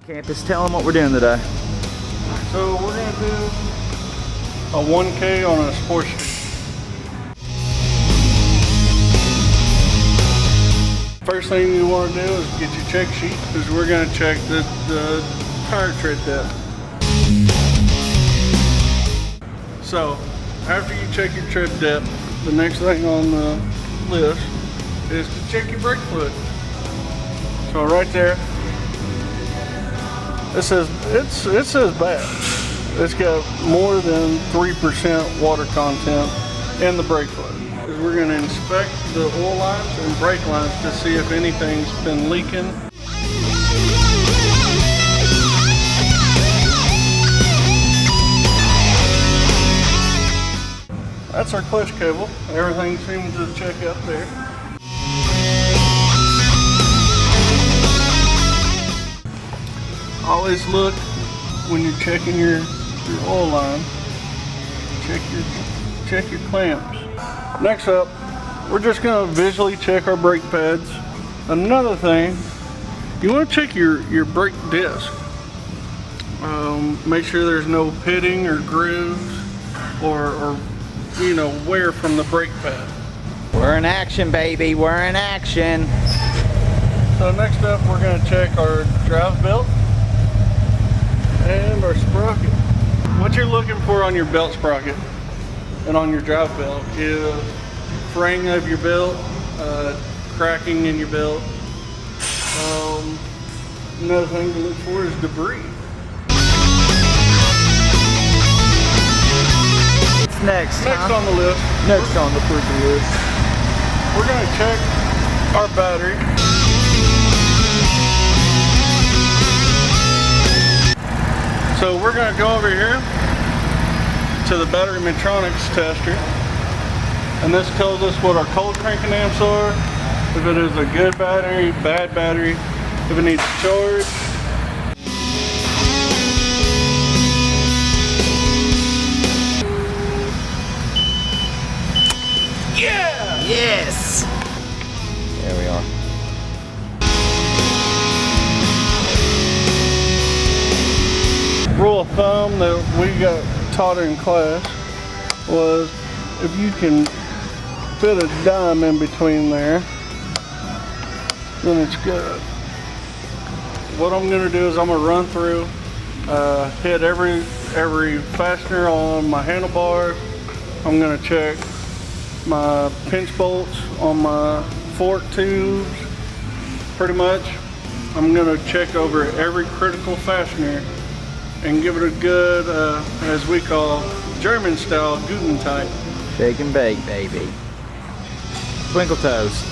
Campus, tell them what we're doing today. So we're going to do a 1K on a sports street. First thing you want to do is get your check sheet, because we're going to check the tire tread depth. So after you check your tread depth, the next thing on the list is to check your brake fluid. So right there, it says bad. It's got more than 3% water content in the brake fluid. We're going to inspect the oil lines and brake lines to see if anything's been leaking. That's our clutch cable. Everything seems to check out there. Always look when you're checking your oil line. Check your clamps. Next up, we're just going to visually check our brake pads. Another thing, you want to check your brake disc. Make sure there's no pitting or grooves or wear from the brake pad. We're in action, baby. We're in action. So next up, we're going to check our drive belt and our sprocket. What you're looking for on your belt sprocket and on your drive belt is fraying of your belt, cracking in your belt. Another thing to look for is debris. Next on the list. Next on the freaking list. We're going to check our battery. So we're going to go over here to the battery Medtronics tester, and this tells us what our cold cranking amps are, if it is a good battery, bad battery, if it needs to charge. Yeah! Yes! There we are. Rule of thumb that we got taught in class was if you can fit a dime in between there, then it's good. What I'm going to do is I'm going to run through, hit every fastener on my handlebars. I'm going to check my pinch bolts on my fork tubes, pretty much. I'm going to check over every critical fastener and give it a good, as we call, German style Guten Tight. Shake and bake, baby. Twinkle toes.